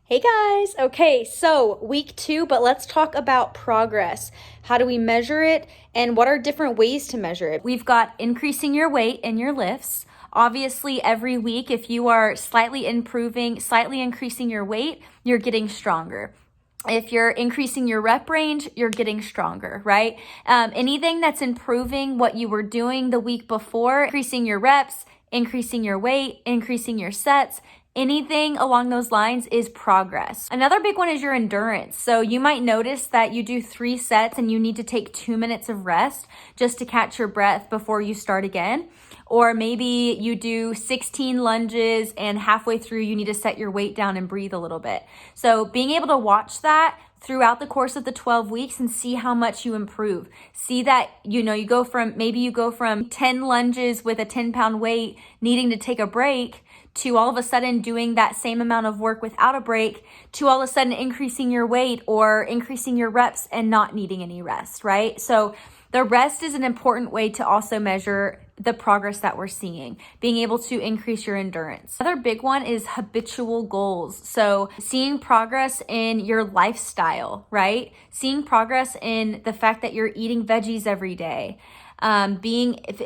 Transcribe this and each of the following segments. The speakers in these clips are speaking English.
Hey guys, okay, so week 2, but let's talk about progress. How do we measure it and what are different ways to measure it? We've got increasing your weight in your lifts. Obviously, every week, if you are slightly improving, slightly increasing your weight, you're getting stronger. If you're increasing your rep range, you're getting stronger, right? Anything that's improving what you were doing the week before, increasing your reps, increasing your weight, increasing your sets, anything along those lines is progress. Another big one is your endurance. So you might notice that you do 3 sets and you need to take 2 minutes of rest just to catch your breath before you start again. Or maybe you do 16 lunges and halfway through you need to set your weight down and breathe a little bit. So being able to watch that throughout the course of the 12 weeks and see how much you improve. See that, you go from 10 lunges with a 10-pound weight needing to take a break to all of a sudden doing that same amount of work without a break, to all of a sudden increasing your weight or increasing your reps and not needing any rest, right? So the rest is an important way to also measure the progress that we're seeing, being able to increase your endurance. Another big one is habitual goals. So seeing progress in your lifestyle, right? Seeing progress in the fact that you're eating veggies every day.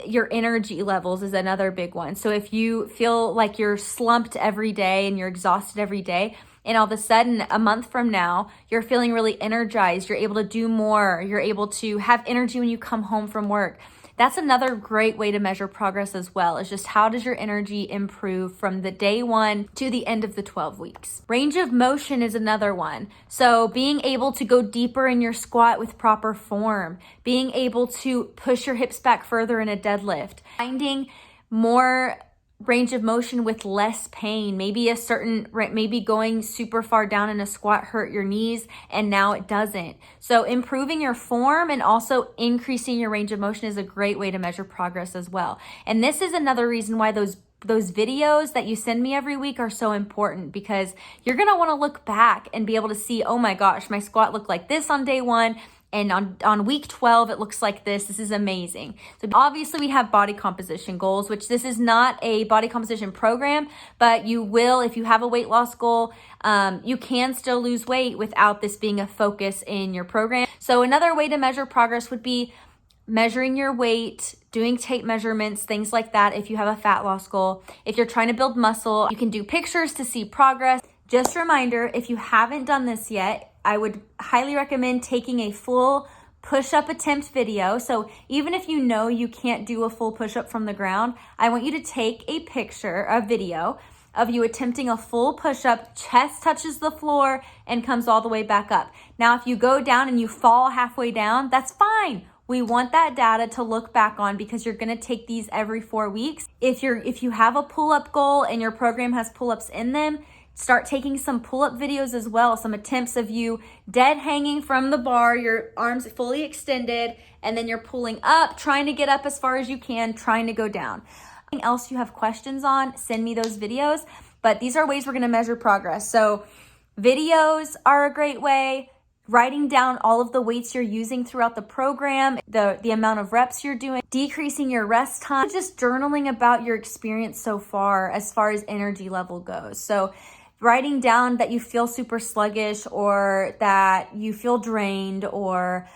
Your energy levels is another big one. So if you feel like you're slumped every day and you're exhausted every day, and all of a sudden a month from now, you're feeling really energized, you're able to do more, you're able to have energy when you come home from work. That's another great way to measure progress as well, is just how does your energy improve from the day 1 to the end of the 12 weeks. Range of motion is another one. So being able to go deeper in your squat with proper form, being able to push your hips back further in a deadlift, finding more range of motion with less pain. Maybe going super far down in a squat hurt your knees and now it doesn't. So improving your form and also increasing your range of motion is a great way to measure progress as well. And this is another reason why those videos that you send me every week are so important, because you're going to want to look back and be able to see, oh my gosh, my squat looked like this on day 1. And on week 12, it looks like this. This is amazing. So obviously we have body composition goals, which this is not a body composition program, but you will, if you have a weight loss goal, you can still lose weight without this being a focus in your program. So another way to measure progress would be measuring your weight, doing tape measurements, things like that. If you have a fat loss goal, if you're trying to build muscle, you can do pictures to see progress. Just a reminder, if you haven't done this yet, I would highly recommend taking a full push-up attempt video. So even if you know you can't do a full push-up from the ground, I want you to take a video of you attempting a full push-up, chest touches the floor and comes all the way back up. Now, if you go down and you fall halfway down, that's fine. We want that data to look back on because you're gonna take these every 4 weeks. If you have a pull-up goal and your program has pull-ups in them, start taking some pull-up videos as well, some attempts of you dead hanging from the bar, your arms fully extended, and then you're pulling up, trying to get up as far as you can, trying to go down. Anything else you have questions on, send me those videos. But these are ways we're gonna measure progress. So videos are a great way. Writing down all of the weights you're using throughout the program, the amount of reps you're doing, decreasing your rest time, just journaling about your experience so far as energy level goes. So writing down that you feel super sluggish or that you feel drained or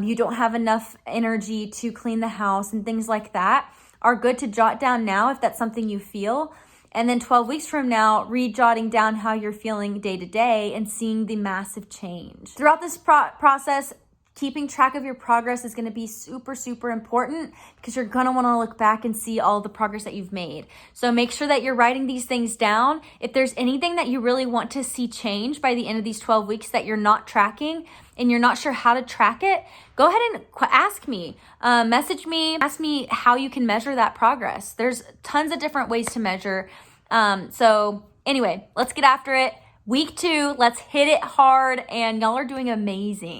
you don't have enough energy to clean the house and things like that are good to jot down now if that's something you feel. And then 12 weeks from now, re-jotting down how you're feeling day to day and seeing the massive change. Throughout this process, keeping track of your progress is going to be super, super important because you're going to want to look back and see all the progress that you've made. So make sure that you're writing these things down. If there's anything that you really want to see change by the end of these 12 weeks that you're not tracking and you're not sure how to track it, go ahead and ask me, message me, ask me how you can measure that progress. There's tons of different ways to measure. So anyway, let's get after it. Week 2, let's hit it hard, and y'all are doing amazing.